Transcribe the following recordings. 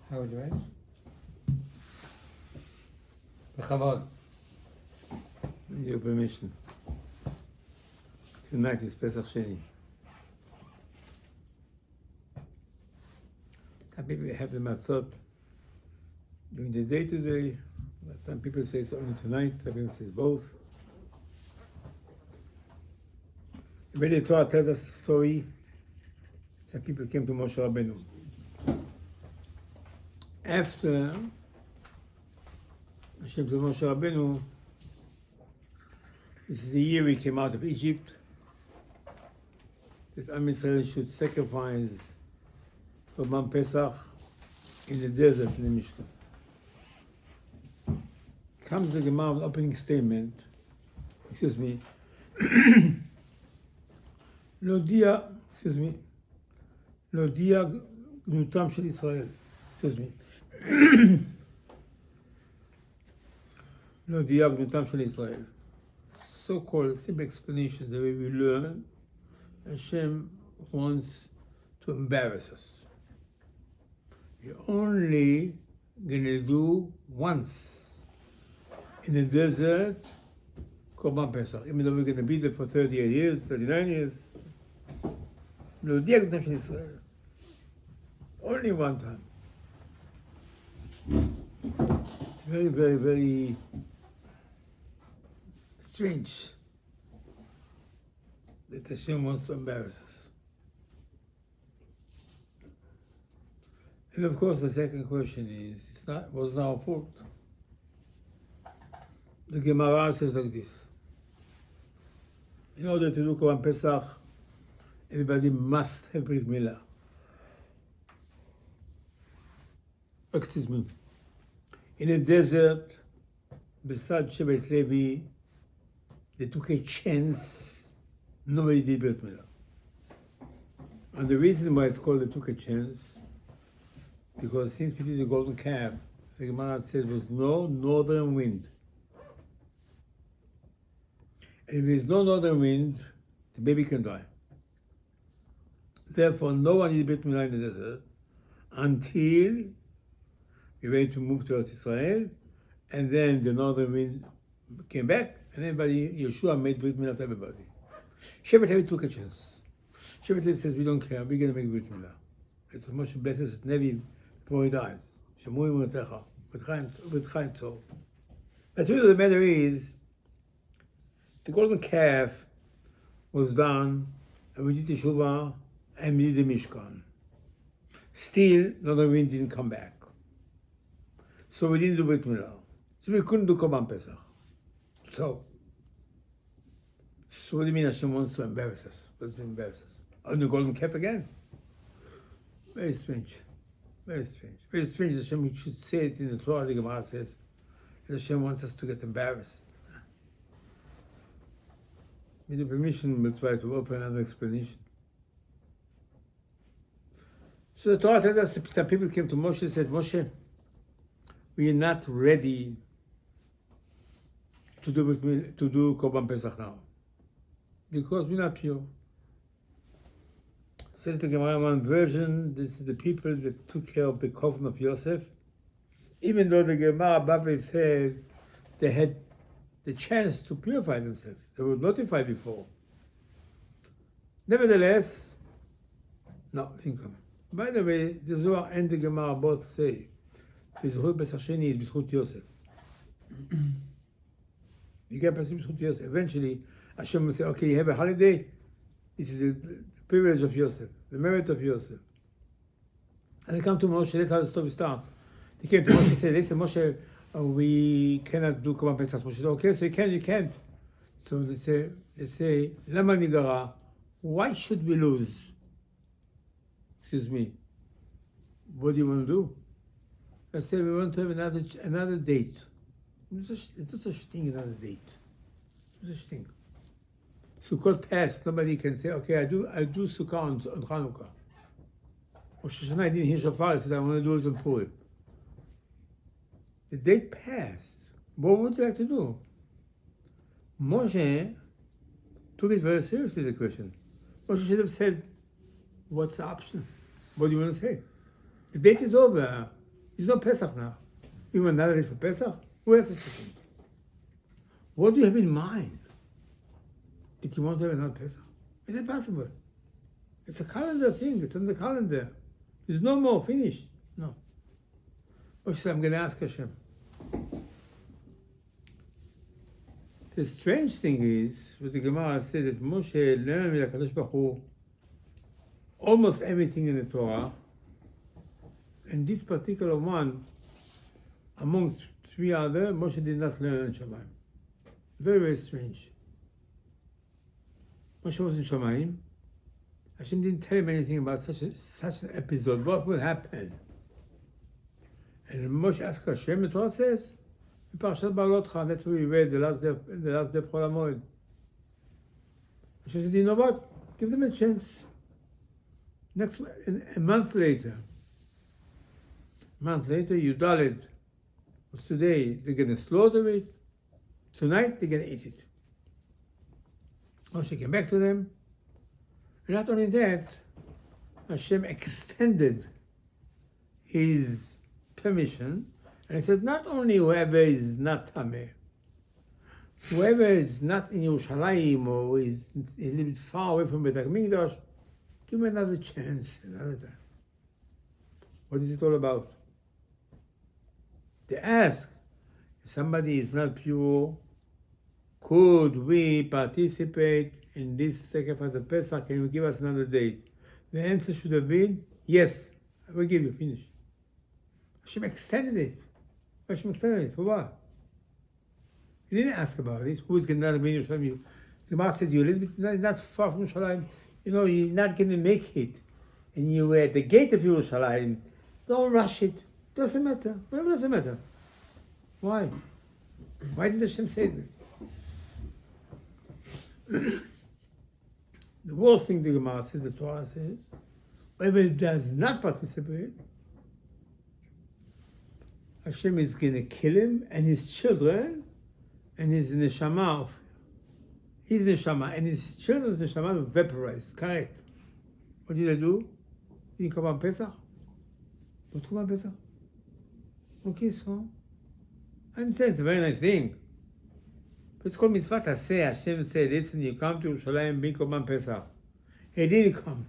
How would you write? Bechavod. With your permission. Tonight is Pesach Sheni. Some people have the matzot during the day today, but some people say it's only tonight, some people say it's both. The Torah tells us a story. Some people came to Moshe Rabbeinu. After Hashem told Moshe Rabbeinu, this is the year we came out of Egypt, that Am Yisrael should sacrifice Korban Pesach in the desert in the Mishkan. Comes the Gemara with opening statement, להודיע גנותם של ישראל, להודיע גנותם של ישראל. So-called simple explanation, the way we learn, Hashem wants to embarrass us. You're only going to do once in the desert, Korban Pesach. Even though we're going to be there for 38 years, 39 years, להודיע גנותם של ישראל. Only one time. It's very, very, very strange that Hashem wants to embarrass us. And of course, the second question is, it wasn't our fault. The Gemara says like this: in order to do Korban Pesach, everybody must have Brit Milah. Excuse me. In a desert, beside Shevet Levi, they took a chance, nobody did Brit Milah. And the reason why it's called they took a chance, because since we did the golden calf, the Gemara said there was no northern wind. And if there's no northern wind, the baby can die. Therefore, no one did Brit Milah in the desert until we're ready to move to Eretz Israel, and then the northern wind came back, and Yeshua made Brit Milah to everybody. Shevet Levi took a chance. Shevet Levi says, we don't care, we're going to make Brit Milah. It's Moshe blesses Nevi before he dies. Shemui Mutecha, with Chaim Tzor. But the truth of the matter is, the golden calf was done, and we did the Teshuvah, and we did the Mishkan. Still, northern wind didn't come back. So we didn't do Brit Milah. So we couldn't do Korban Pesach. So what do you mean Hashem wants to embarrass us? What does it mean embarrass us? On the golden calf again? Very strange. Very strange. Very strange that Hashem should say it in the Torah. The Gemara says that Hashem wants us to get embarrassed. With the permission, we'll try to offer another explanation. So the Torah tells us that some people came to Moshe and said, Moshe, we are not ready to do Korban Pesach now, because we're not pure. Says the Gemara one version, this is the people that took care of the coffin of Yosef, even though the Gemara above it said they had the chance to purify themselves. They were notified before. Nevertheless, no, income. By the way, the Zohar and the Gemara both say B'zchut Pesach Sheni is B'zchut Yosef. You get B'zchut Yosef. Eventually, Hashem will say, okay, you have a holiday. This is the privilege of Yosef, the merit of Yosef. And they come to Moshe, that's how the story starts. They came to Moshe and said, listen, Moshe, we cannot do Korban Pesach. Moshe said, okay, so you can't. So they say, Lama Nigara, why should we lose? Excuse me, what do you want to do? I say we want to have another date. It's not such thing, another date. No such thing. Sukkot passed, nobody can say, okay, I do Sukkah on Chanukah. Rosh Hashanah, I didn't hear Shofar, I said, I want to do it on Purim. The date passed. What would you like to do? Moshe took it very seriously, the question. Moshe should have said, what's the option? What do you want to say? The date is over. It's not Pesach now. You want another day for Pesach? Who has a chicken? What do you have in mind that you want to have another Pesach? Is it possible? It's a calendar thing. It's on the calendar. There's no more. Finished. No. Moshe said, I'm going to ask Hashem. The strange thing is, what the Gemara says, that Moshe learned with HaKadosh Baruch Hu almost everything in the Torah, and this particular one, among three other, Moshe did not learn in Shamayim. Very, very strange. Moshe was in Shamayim. Hashem didn't tell him anything about such an episode. What will happen? And Moshe asked Hashem, the Torah says, Parashat Ba'alotcha, that's what we read, the last day of Chol HaMoed. Hashem said, you know what? Give them a chance. A month later, Yudalet was today, they're going to slaughter it. Tonight, they're going to eat it. Moshe came back to them. And not only that, Hashem extended his permission, and he said, not only whoever is not Tameh, whoever is not in Yerushalayim or is a little bit far away from Beit HaMikdash, give him another chance, another time. What is it all about? They ask, if somebody is not pure, could we participate in this sacrifice of Pesach? Can you give us another date? The answer should have been, yes, I will give you, finish. Hashem extended it. Hashem extended it, for what? He didn't ask about it. Who is going to be in Yerushalayim? The Gemara says, you're a little bit not far from Yerushalayim. You know, you're not going to make it. And you were at the gate of Yerushalayim. Don't rush it. Doesn't matter. Well, it doesn't matter. Why? Why did Hashem say that? The worst thing the Gemara says, the Torah says, whoever does not participate, Hashem is going to kill him and his children and his neshama of his neshama and his children's neshama will vaporize. Correct. What did they do? He didn't come on Pesach? Don't come on Pesach? Okay, so I understand it's a very nice thing. But it's called mitzvah taseh. Hashem said, listen, you come to Yerushalayim, bring Korban Pesach. He didn't come.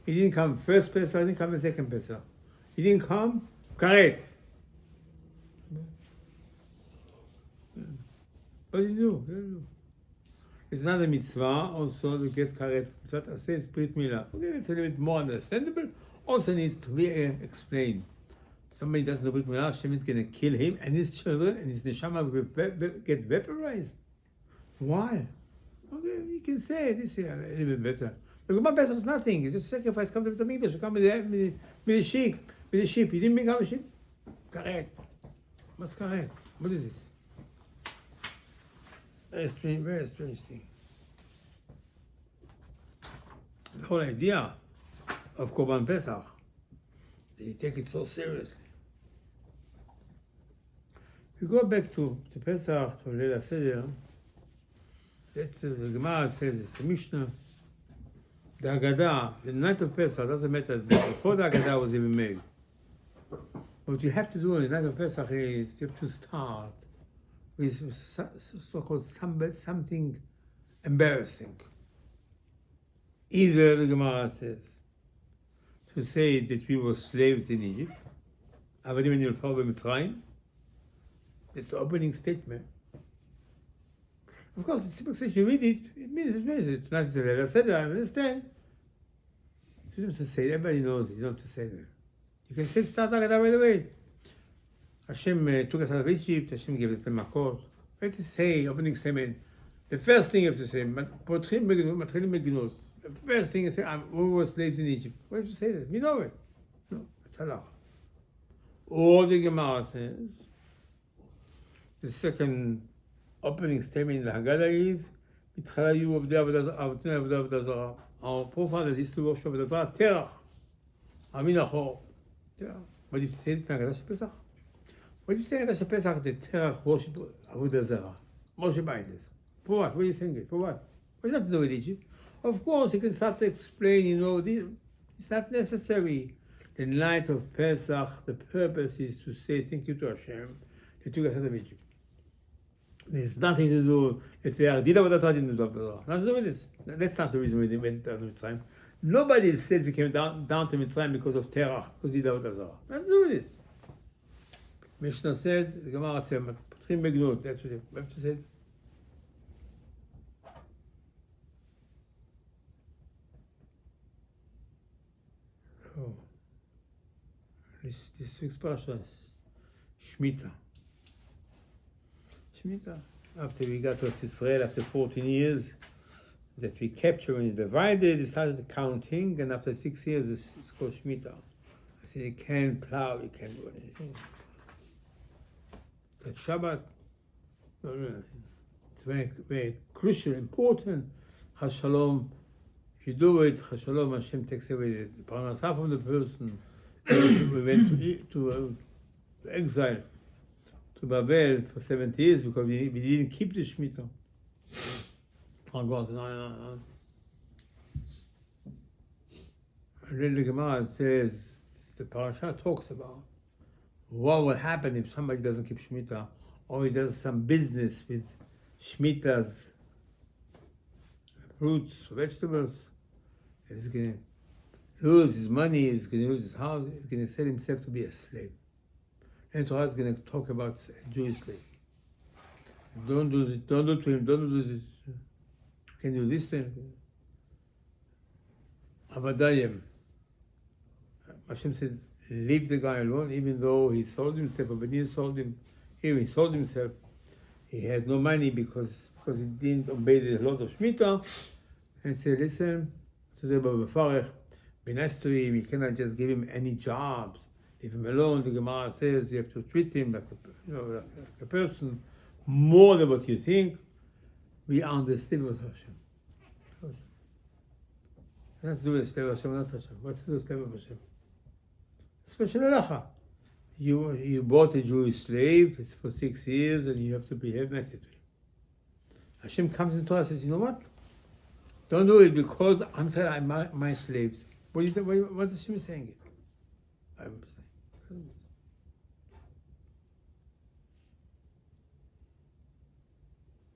He didn't come first Pesach, he didn't come the second Pesach. He didn't come, correct. What did he do? It's not a mitzvah also to get karet. Mitzvah taseh is brit milah. Okay, it's a little bit more understandable. Also needs to be explained. Somebody doesn't know brit milah, Hashem is going to kill him and his children and his neshama will get vaporized. Why? Okay, you can say this is a little bit better. But Korban Pesach is nothing. It's just a sacrifice. Come to the Mikdash. Come with the sheep. With the sheep. You didn't bring out a sheep? Correct. What's correct? What is this? Very strange thing. The whole idea of Korban Pesach, they take it so seriously. If you go back to Pesach, to Leil HaSeder, that's the Gemara says, it's the Mishnah, the Haggadah, the night of Pesach, doesn't matter, before the Haggadah was even made. What you have to do on the night of Pesach is you have to start with so-called something embarrassing. Either, the Gemara says, to say that we were slaves in Egypt, Avadim Yulfau b'Mitzrayim. That's the opening statement. Of course, it's simple. You read it, it means it. Not to say that. I said that, I understand. You don't have to say it. Everybody knows it. You don't have to say that. You can say start Haggadah right away. Hashem took us out of Egypt. Hashem gave us the Makot. You have to say, opening statement. The first thing you have to say, the first thing you say, we were slaves in Egypt. Why have you say that? We know it. No, it's Allah. Or the Gemara says, the second opening statement in the Haggadah is, our forefathers used to worship Avodah Zarah, Terach, Aminachor. What did you say in Haggadah of Pesach? What did you say in Haggadah of Pesach that Terach worshipped Avodah Zarah? Moshe Baides. For what? What are you saying it? For what? What's that to do with Egypt? Of course, you can start to explain, it's not necessary. The night of Pesach, the purpose is to say thank you to Hashem that took us out of Egypt. There's nothing to do if they did what that's didn't do nothing to do with this. That's not the reason we went down to Mitzrayim. Nobody says we came down to Mitzrayim because of Terach, because we did what that's nothing to do with this. Mishnah says, the Gemara says, "Putrim begnut." That's what you have to say. Oh, this week's parsha is Shemitah. Shemitah. After we got to Israel, after 14 years that we captured and divided, we started counting, and after 6 years, it's called Shemitah. I said, you can't plow, you can't do anything. It's like Shabbat. No. It's very, very crucial, important. Chas Shalom. If you do it, Chas Shalom, Hashem takes away the parnasah from the person. We went to exile to Babel for 70 years because we didn't keep the Shemitah. Oh God, no. And then the Gemara says, the parasha talks about what will happen if somebody doesn't keep Shemitah or he does some business with Shemitah's fruits, vegetables. He's going to lose his money, he's going to lose his house, he's going to sell himself to be a slave. And Torah is going to talk about a Jewish slave. Don't do this to him, don't do this. Can you do this to him? Abadayim. Hashem said, leave the guy alone, even though he sold himself, or Benir sold him. Here he sold himself. He had no money because he didn't obey the laws of Shemitah. And said, listen, today Baba Farech, be nice to him, you cannot just give him any jobs. Leave him alone. The Gemara says you have to treat him like a person more than what you think. We are on the slave of Hashem. What's to do with the slave of Hashem? Not Hashem. What's to do with the slave of Hashem? Special halacha. You bought a Jewish slave. It's for 6 years, and you have to behave nicely to him. Hashem comes into us and says, you know what? Don't do it because I'm saying I'm my slaves. What is Hashem saying? It. I'm saying.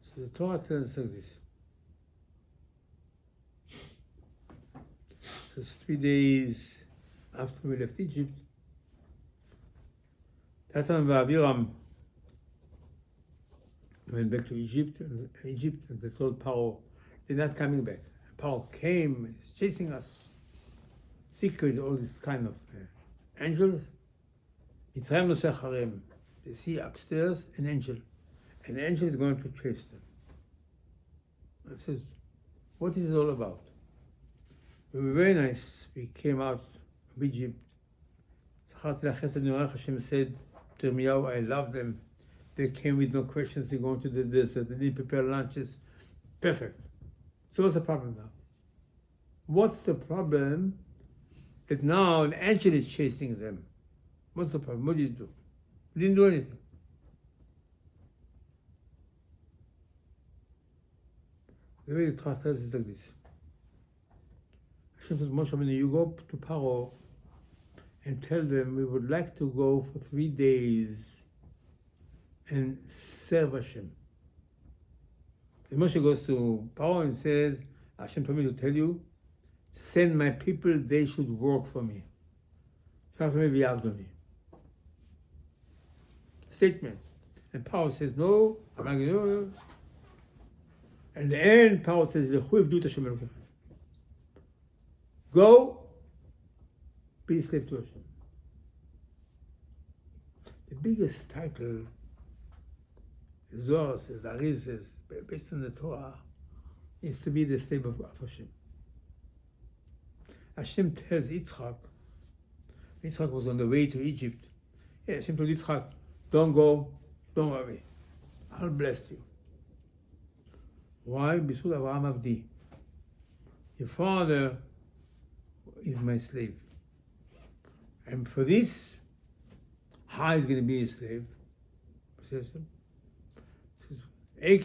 So the Torah tells us like this. So it's 3 days after we left Egypt. Datan and Aviram went back to Egypt, and they told Paro, they're not coming back. Paro came, he's chasing us. Secret, all this kind of angels. Mitzrayim noseh acharem. They see upstairs an angel. An angel is going to chase them. And says, what is it all about? We were very nice. We came out of Egypt. Hashem said to Yirmiyahu, I love them. They came with no questions. They go into the desert. They didn't prepare lunches. Perfect. So what's the problem now? What's the problem that now an angel is chasing them? What's the problem? What did you do? You didn't do anything. The way the Torah tells is like this. Hashem told Moshe Rabbeinu, you go to Paro and tell them we would like to go for 3 days and serve Hashem. And Moshe goes to Paro and says, Hashem told me to tell you, send my people, they should work for me. Statement. And Paro says, no, I'm not going to do it. And the end, Paro says, go, be a slave to Hashem. The biggest title, the Zohar says, the Ari says, based on the Torah, is to be the slave of Hashem. Hashem tells Yitzchak was on the way to Egypt. Yeah, Hashem told Yitzchak, don't go, don't worry, I'll bless you. Why? B'zchut Avraham Avdi. Your father is my slave. And for this, how is going to be a slave? It says, it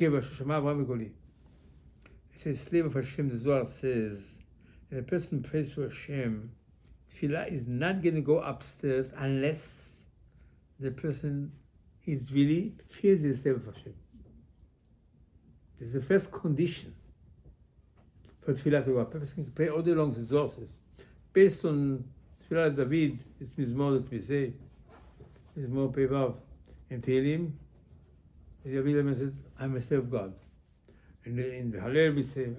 says, slave of Hashem, the Zohar says, and a person prays to Hashem, tefillah is not going to go upstairs unless the person is really feels the slave of Hashem. This is the first condition for tefillah to go up. A person can pray all day long resources. Based on tefillah David, it's Mizmor that we say, Mizmor Pevav and Tehillim, David says, I'm a slave of God. And in the Hallel we say,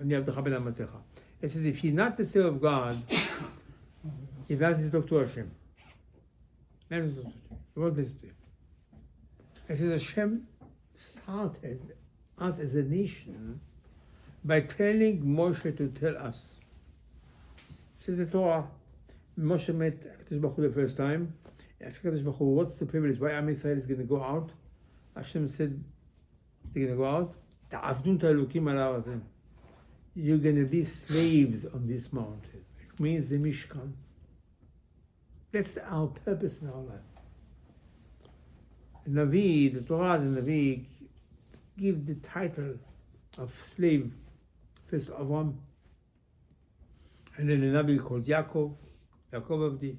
it says, if you're not the slave of God, you're not to talk to Hashem. You won't listen to him. It says Hashem started us as a nation by telling Moshe to tell us. It says the Torah, Moshe met HaKadosh Baruch Hu the first time. He asked HaKadosh Baruch Hu, what's the privilege? Why Am Yisrael is going to go out? Hashem said, they're going to go out. Ta'avdun ta'elokim al har hazeh. You're going to be slaves on this mountain. It means the Mishkan. That's our purpose in our life. Navi, the Torah, the Navi, give the title of slave first to Avram, and then the Navi calls Yaakov Avdi.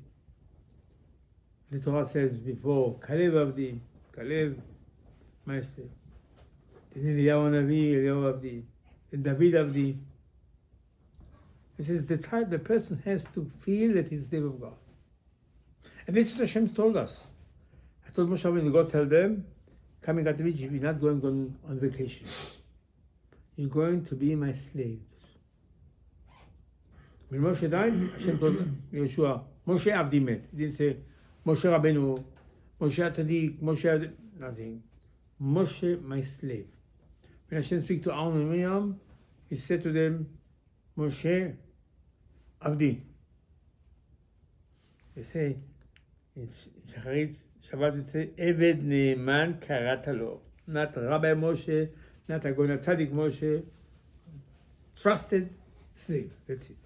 The Torah says before Kalev Avdi, Kalev, my slave. And then Eliyahu Navi, Eliyahu Avdi, and David Avdi. It says the person has to feel that he's a slave of God. And this is what Hashem told us. I told Moshe Rabbeinu, go tell them, coming out of Egypt, you're not going on vacation. You're going to be my slaves. When Moshe died, Hashem told Yeshua, Moshe Avdi met. He didn't say, Moshe Rabbeinu, Moshe Tzaddik, Moshe, nothing. Moshe, my slave. When Hashem speak to Aaron and Miriam, he said to them, Moshe Avdi. They say, in Shacharit Shabbat, we say, Eved Ne'eman Karata Lo. Not Rabbi Moshe, not Agona Tzaddik Moshe. Trusted slave. That's it.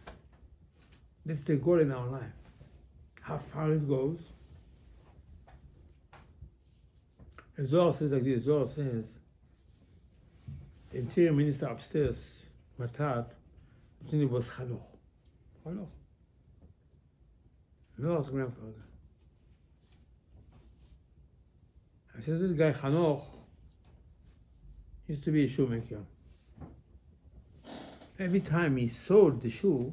That's the goal in our life. How far it goes. The Zohar says like this. Zohar says, the interior minister upstairs, Matat, his name was Hanoch. Noah's grandfather. I said, this guy Hanoch used to be a shoemaker. Every time he sold the shoe,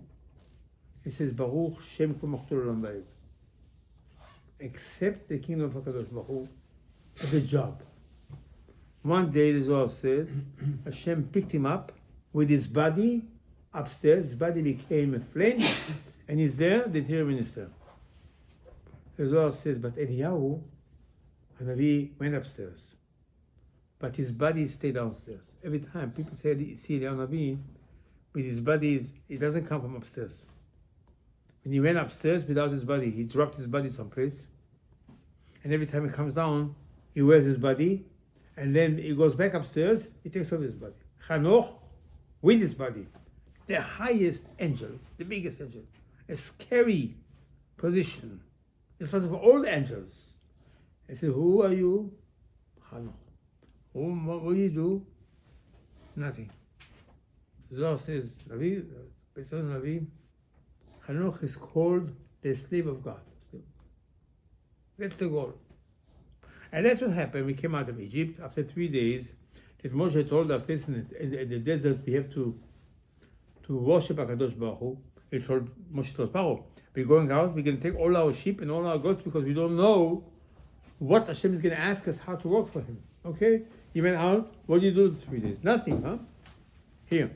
he says, Baruch Shem Kol Machtor Olam Va'ed. Except the kingdom of HaKadosh Baruch Hu at the job. One day, the Zohar says, Hashem picked him up with his body upstairs. His body became a flame, and he's there, the interior minister. The Zohar says, but Eliyahu, Hanavi, went upstairs. But his body stayed downstairs. Every time people say, see Eliyahu Hanavi, with his body, it doesn't come from upstairs. When he went upstairs without his body, he dropped his body someplace. And every time he comes down, he wears his body. And then he goes back upstairs, he takes off his body. Hanoch, with his body. The highest angel, the biggest angel. A scary position. It's for all the angels. I said, who are you? Hanoch. What do you do? Nothing. Zohar says, Navi, based on Navi, Hanoch is called the slave of God. That's the goal. And that's what happened. We came out of Egypt after 3 days. That Moshe told us, listen, in the desert we have to worship HaKadosh Baruch Hu. Moshe told Paro, we're going out, we're going to take all our sheep and all our goats because we don't know what Hashem is going to ask us how to work for Him. Okay? He went out, what do you do for 3 days? Nothing, huh? Here.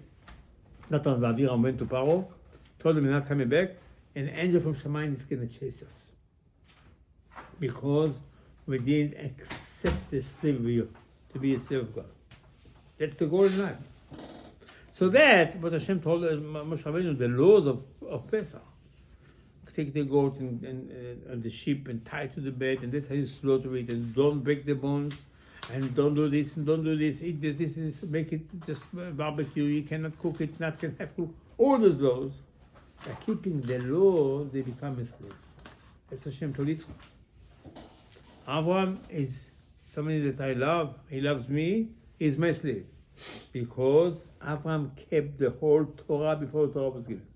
Natan and Aviram went to Paro, told him we're not coming back, and an angel from Shemayim is going to chase us. Because we didn't accept the slavery to be a slave of God. That's the goal in life. So that, what Hashem told Moshe Rabbeinu, the laws of Pesach. Take the goat and the sheep and tie it to the bed, and that's how you slaughter it, and don't break the bones, and don't do this, and don't do this, eat this, make it just barbecue, you cannot cook it, not can have cook. All those laws, by keeping the law, they become a slave. That's Hashem told Yitzchak. Abraham is somebody that I love. He loves me. He's my slave. Because Abraham kept the whole Torah before the Torah was given.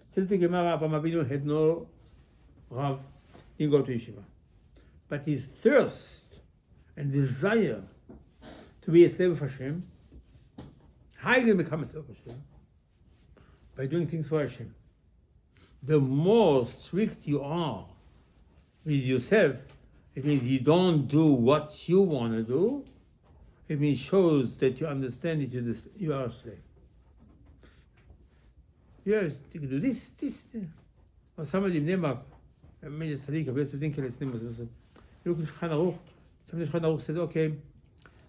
Since the Gemara, Abraham Avinu had no Rav didn't go to yeshiva. But his thirst and desire to be a slave of Hashem, how are you going to become a slave of Hashem? By doing things for Hashem. The more strict you are with yourself, it means you don't do what you want to do. It means shows that you understand that you are a slave. Yeah, you can do this. Or somebody in Nebak, a major tzaddik, a best of thinking, you look at Shulchan Aruch, somebody Shulchan Aruch says, okay,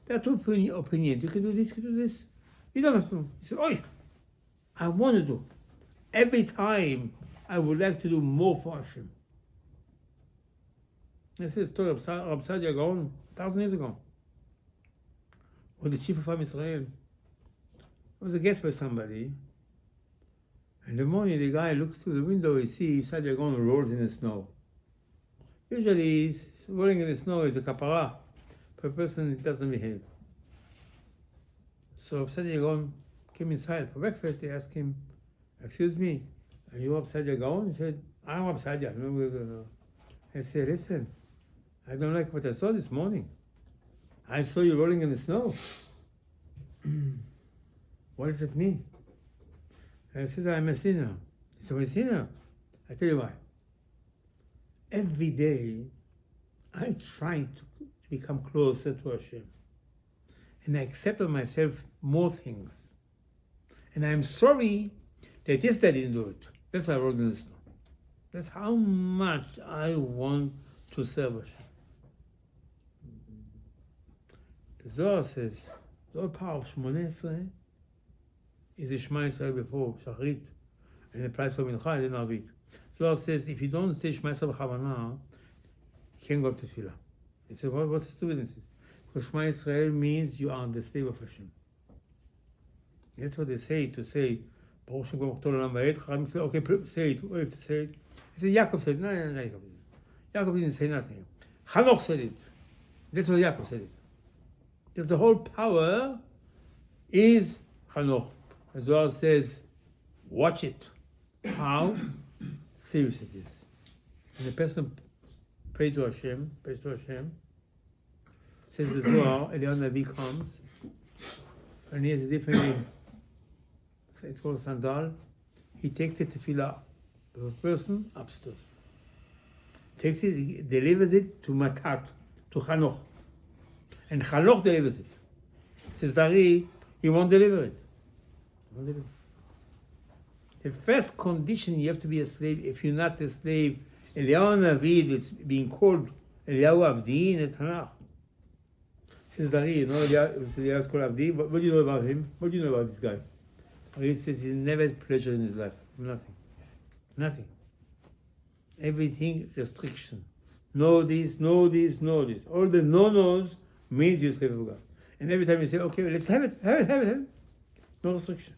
there are two opinions. You can do this. You don't have to. You say, oi, I want to do. Every time I would like to do more for Hashem. This is the story of Rabbi Aderet 1,000 years ago. When the chief of Am Israel was a guest by somebody. In the morning, the guy looks through the window, he sees Aderet rolls in the snow. Usually, rolling in the snow is a kapara for a person that doesn't behave. So Aderet came inside for breakfast. They asked him, excuse me, are you Aderet? He said, I'm Aderet. I said, listen, I don't like what I saw this morning. I saw you rolling in the snow. What does it mean? I said, I'm a sinner. He said, I'm a sinner. I tell you why. Every day, I try to become closer to Hashem. And I accept of myself more things. And I'm sorry that yesterday I didn't do it. That's why I rolled in the snow. That's how much I want to serve Hashem. The Zohar says, the whole power of Shmoneh Esrei is the Shema Yisrael before Shachrit, and the price for Mincha and then Arvit. Zohar says, if you don't say Shema Yisrael b'chavana, you can't go up to Tefillah. He said, what's the difference? Because Shema Yisrael means you are the slave of Hashem. That's what they say, to say, Baruch Shem Kol Machtor Olam Va'ed, Chachamim say, okay, say it, who have to say it? He said, Yaakov said, no, Yaakov didn't say nothing. Hanoch said it. That's what Yaakov said it. Because the whole power is Hanoch. As Zohar says, watch it. How serious it is. And the person prays to Hashem, says the Zohar, Eliyahu Navi comes, and he has a different name. It's called sandal. He takes the tefillah of a person upstairs. Takes it, he delivers it to Matat, to Hanoch. And Hanoch delivers it. Says Dari, he won't deliver it. The first condition you have to be a slave. If you're not a slave, Eliyahu Navi, it's being called Eliyahu Avdi in the Tanakh. Says Dari, you know Eliyahu is called Avdi. What do you know about him? What do you know about this guy? He says he's never had pleasure in his life. Nothing. Everything restriction. No this. All the no-nos means you're slave of God. And every time you say, okay, let's have it. No restriction.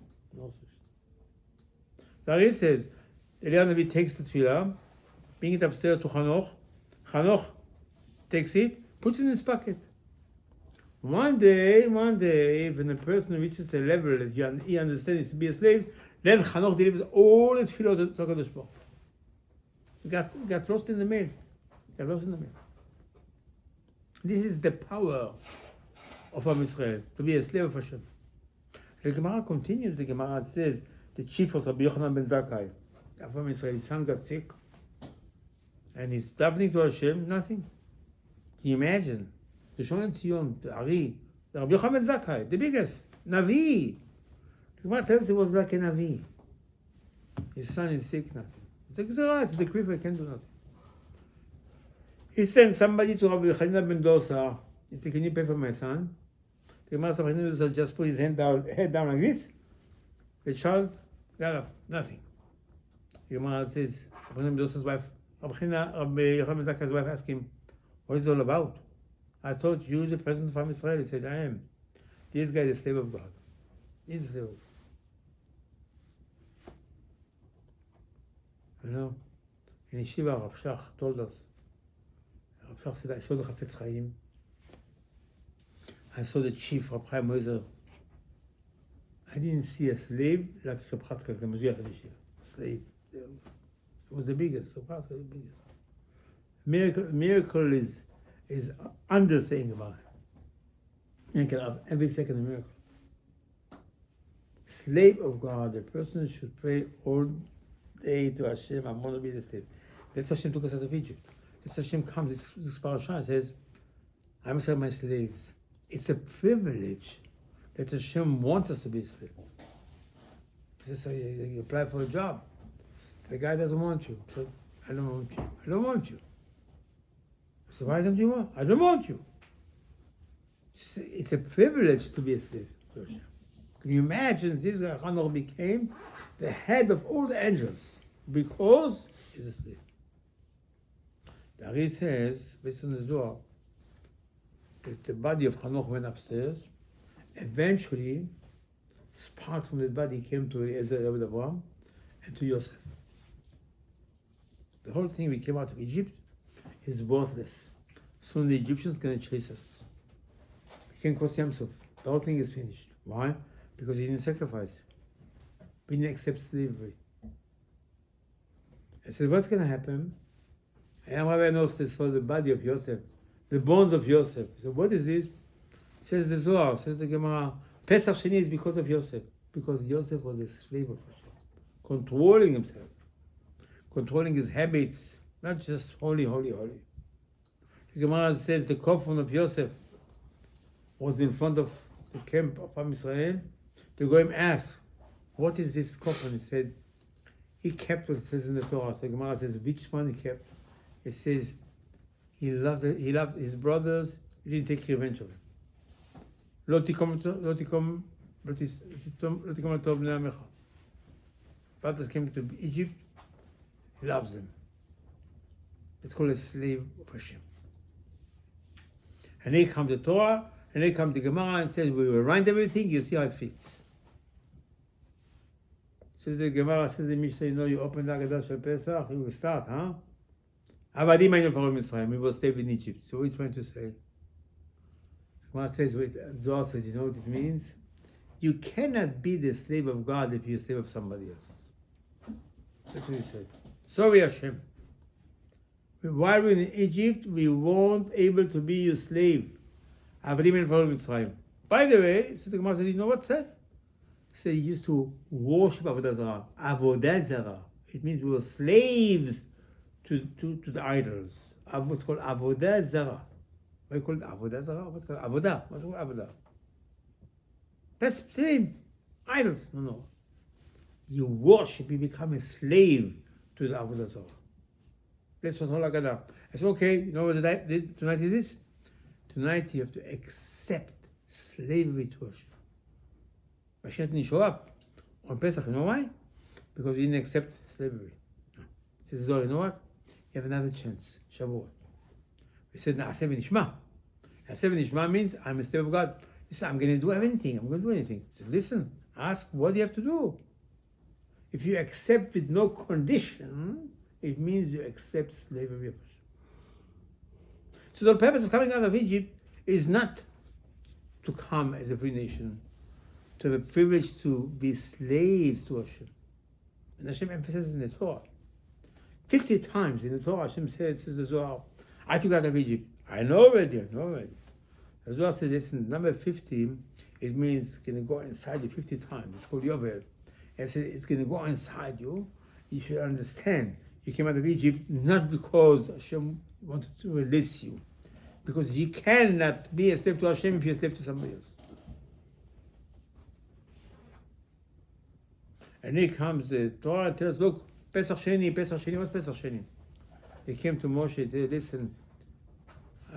Dari says, Eliyahu Navi takes the tefillah, brings it upstairs to Hanoch. Hanoch takes it, puts it in his pocket. One day, when a person reaches a level that he understands to be a slave, then Hanoch delivers all the tefillah to HaKadosh Baruch Hu. Got lost in the mail. This is the power of Am Israel, to be a slave of Hashem. The Gemara continues. The Gemara says the chief was Rabbi Yochanan ben Zakkai. Of Am Israel, his son got sick, and he's davening to Hashem. Nothing. Can you imagine? The Shon Tzion, the Ari, the Rabbi Yochanan ben Zakkai, the biggest Navi. The Gemara tells he was like a Navi. His son is sick. Nothing. It's like it's the creeper. Can't do nothing. He sent somebody to Rabbi Yochanan ben Dosa. He said, can you pay for my son? The Gemara said, Rabbi Yochanan just put his head down like this. The child got up, nothing. The Gemara says, Rabbi Yochanan ben Dosa's wife, Rabbi Yochanan ben Zakkai's wife asked him, what is it all about? I thought you the president of Am Israel. He said, I am. This guy is a slave of God. He's a slave of God. You know, in Yeshiva, Rav Shach told us, Rav Shach said, I saw the Chafetz Chaim. I saw the chief, Rav Chaim Moser. I didn't see a slave like Rav Chatzkel, the Mashiach of Yeshiva. A slave. It was the biggest. Rav Chatzkel was the biggest. Miracle is understaying about it. Miracle of every second a miracle. Slave of God, the person should pray all day to Hashem, I want to be the slave. That's Hashem took us out of Egypt. That's Hashem comes, this parasha says, I must have my slaves. It's a privilege that Hashem wants us to be a slave. This is you apply for a job. The guy doesn't want you. So, I don't want you. I don't want you. So why don't you want? I don't want you. It's a privilege to be a slave to Hashem. Can you imagine this guy Hanoch became the head of all the angels because he's a slave? The Ari says, based on the Zohar, that the body of Hanoch went upstairs. Eventually, sparks from that body came to Eliezer Rabbi Avraham and to Yosef. The whole thing we came out of Egypt is worthless. Soon the Egyptians are going to chase us. We can't cross Yam Suf. The whole thing is finished. Why? Because he didn't sacrifice. We didn't accept slavery. I said, what's going to happen? And Rabbi knows they saw the body of Yosef, the bones of Yosef. He said, what is this? Says the Zohar, says the Gemara, Pesach Sheni is because of Yosef. Because Yosef was a slave of Hashem. Controlling himself. Controlling his habits. Not just holy, holy, holy. The Gemara says the coffin of Yosef was in front of the camp of Am Israel. The Goyim asked, what is this coffin? He said, he kept what it says in the Torah. So the Gemara says, which one he kept? It says, he loved his brothers, he didn't take revenge of them. לא תקום לטוב בני עמך. Brothers came to Egypt, he loves them. It's called a slave of Hashem. And they come to Torah, and they come to Gemara and says, we will write everything, you see how it fits. Says the Gemara, says the Mishnah, you know, you open the Haggadah Shel Pesach, you will start, huh? Avadim היינו פרעה במצרים, we will stay in Egypt. So what are you trying to say? Gemara says, Zohar says, you know what it means? You cannot be the slave of God if you're a slave of somebody else. That's what he said. Sorry, Hashem. While we're in Egypt, we weren't able to be your slave. By the way, so the Gemara said, you know what said? He said he used to worship Avodah Zarah. Avodah Zarah. It means we were slaves to the idols. What's called Avodah Zarah. What do you call it? Avodah Zarah? What's called Avodah? What's called Avodah? That's the same. Idols. No. You worship, you become a slave to the Avodah Zarah. That's what whole Haggadah. I said, okay, you know what tonight is this? Tonight you have to accept slavery to Hashem. Mashiach didn't show up on Pesach. You know why? Because we didn't accept slavery. No. Says Zohar, you know what? You have another chance. Shavuot. We said, Na'aseh v'nishma. Na'aseh v'nishma means I'm a slave of God. He said, I'm going to do anything. I'm going to do anything. He said, listen, ask what do you have to do. If you accept with no condition, it means you accept slavery of Hashem. So the purpose of coming out of Egypt is not to come as a free nation, to have a privilege to be slaves to Hashem. And Hashem emphasizes in the Torah. 50 times in the Torah, Hashem says the Zohar, I took out of Egypt. I know already. The Zohar says, listen, number 50, it means it's going to go inside you 50 times. It's called Yovel. And it's going to go inside you. You should understand. You came out of Egypt not because Hashem wanted to release you. Because you cannot be a slave to Hashem if you're a slave to somebody else. And here comes the Torah and tells us, look, Pesach Sheni, what's Pesach Sheni? They came to Moshe and said, listen,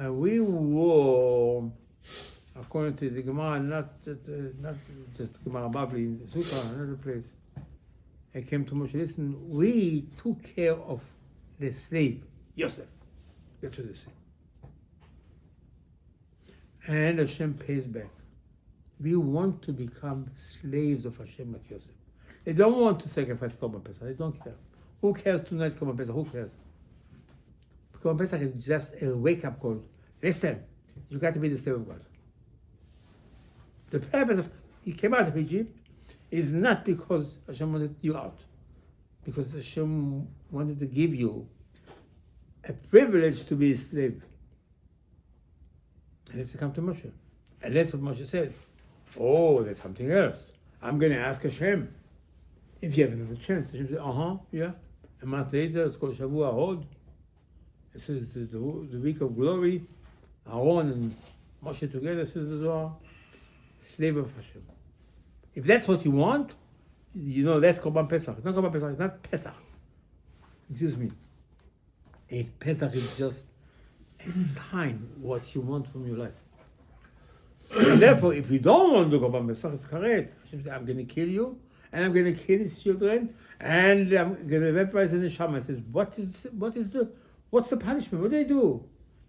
we were, according to the Gemara, not just Gemara Babli, in Sukkah, another place. They came to Moshe, listen, we took care of the slave, Yosef. That's what they say. And Hashem pays back. We want to become slaves of Hashem like Yosef. They don't want to sacrifice Korban Pesach. They don't care. Who cares tonight, Korban Pesach? Who cares? Korban Pesach is just a wake-up call. Listen, you got to be the slave of God. The purpose of you came out of Egypt is not because Hashem wanted you out. Because Hashem wanted to give you a privilege to be a slave. And it's to come to Moshe. And that's what Moshe said. Oh, there's something else. I'm going to ask Hashem. If you have another chance, Hashem said, yeah. A month later, it's called Shavua Hod. This is the week of glory. Aaron and Moshe together, says the Zohar. Slave of Hashem. If that's what you want, that's Korban Pesach. It's not Korban Pesach, it's not Pesach. Excuse me. Pesach is just a sign what you want from your life. And therefore, if you don't want to do Korban Pesach, it's correct. Hashem says, I'm going to kill you, and I'm going to kill his children, and I'm going to vaporize the neshama. He says, what's the punishment? What do they do?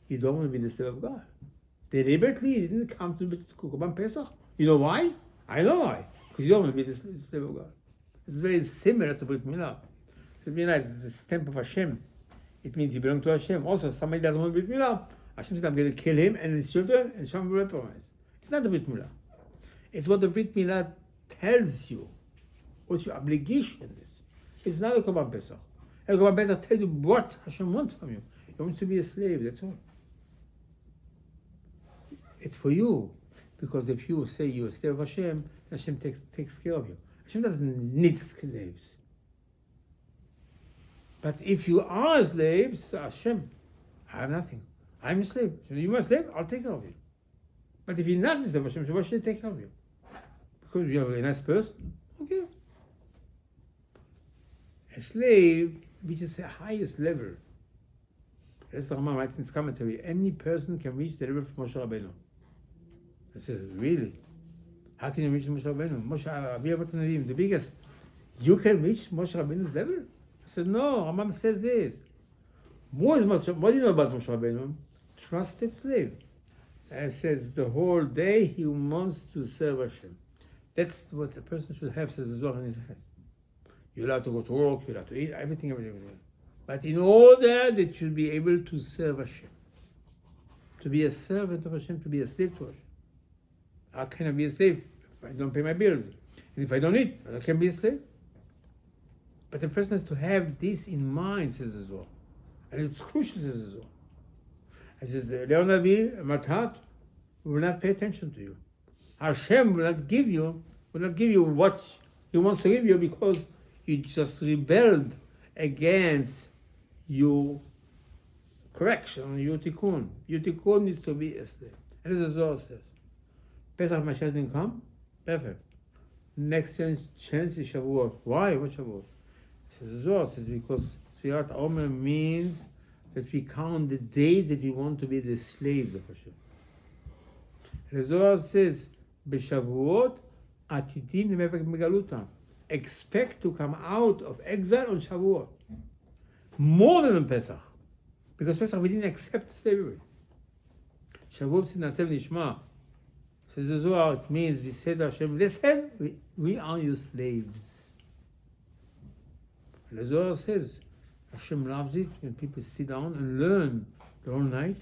You don't want to be the slave of God. Deliberately, he didn't come to Korban Pesach. You know why? I know why. Because you don't want to be the slave of God. It's very similar to Brit Milah. So Brit Milah is the stamp of Hashem. It means you belong to Hashem. Also, somebody doesn't want Brit Milah. Hashem says, I'm going to kill him and his children, and Hashem will reprimand. It's not the Brit Milah. It's what the Brit Milah tells you. What your obligation is. It's not a Korban Pesach. A Korban Pesach tells you what Hashem wants from you. He wants to be a slave, that's all. It's for you. Because if you say you're a slave of Hashem, Hashem takes care of you. Hashem doesn't need slaves. But if you are slaves, Hashem, I have nothing. I'm a slave. So you're a slave, I'll take care of you. But if you're not a slave of Hashem, so why should I take care of you? Because you're a nice person? Okay. A slave, which is the highest level. As the Rambam writes in his commentary, any person can reach the level of Moshe Rabbeinu. I said, really? How can you reach Moshe Rabbeinu? The biggest. You can reach Moshe Rabbeinu's level? I said, no, Rambam says this. What do you know about Moshe Rabbeinu? Trusted slave. And it says the whole day he wants to serve Hashem. That's what a person should have, says the Zohar in his head. You're allowed to go to work, you're allowed to eat, everything. But in order that you should be able to serve Hashem, to be a servant of Hashem, to be a slave to Hashem. How can I be a slave if I don't pay my bills? And if I don't eat, I can be a slave. But the person has to have this in mind, says the Zohar. And it's crucial, says the Zohar. I says, Leonavi, Matat, will not pay attention to you. Hashem will not give you what he wants to give you because you just rebelled against your correction, your tikkun. Your tikkun needs to be a slave. And as the Zohar says, Pesach Mashiach didn't come? Perfect. Next chance is Shavuot. Why? What Shavuot? Says the Zohar says because Sfirat Omer means that we count the days that we want to be the slaves of Hashem. And the Zohar says, B'Shavuot Atidim Megaluta. Expect to come out of exile on Shavuot. More than on Pesach. Because Pesach we didn't accept slavery. Shavuot said Nasev Nishma. Says the Zohar, it means we said to Hashem, listen, we are your slaves. And the Zohar says, Hashem loves it when people sit down and learn the whole night.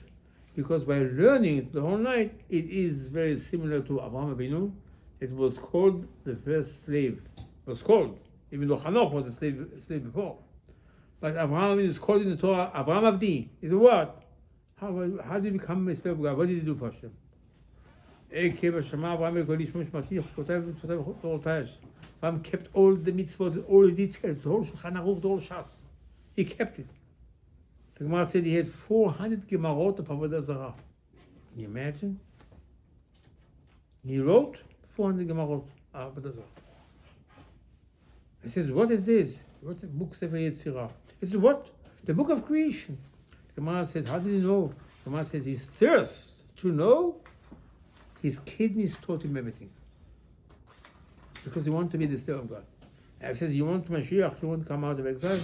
Because by learning the whole night, it is very similar to Abraham Avinu. It was called the first slave. It was called, even though Hanoch was a slave before. But Abraham is called in the Torah, Abraham Avdi. He said, what? How did you become a slave of God? What did you do for Hashem? Abraham kept all the mitzvot, all the details, the whole Shulchan Aruch, the whole Shas. He kept it. The Gemara said he had 400 Gemarot of Avodah Zarah. Can you imagine? He wrote 400 Gemarot of Avodah Zarah. He says, what is this? What book Sefer Yetzirah? He says, what? The book of creation. The Gemara says, how did he know? The Gemara says, his thirst to know, his kidneys taught him everything. Because he wanted to be the slave of God. And he says, you want Mashiach, you want to come out of exile?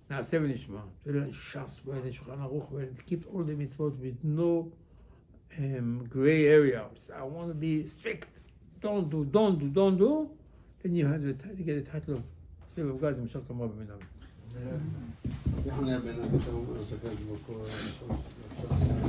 Now, seven Ishma, to learn Shas, where the Shulchan Aruch, where to keep all the mitzvot with no gray areas. I want to be strict. Don't do. Then you get the title of slave of God, Mashiach Kamar B'Minam.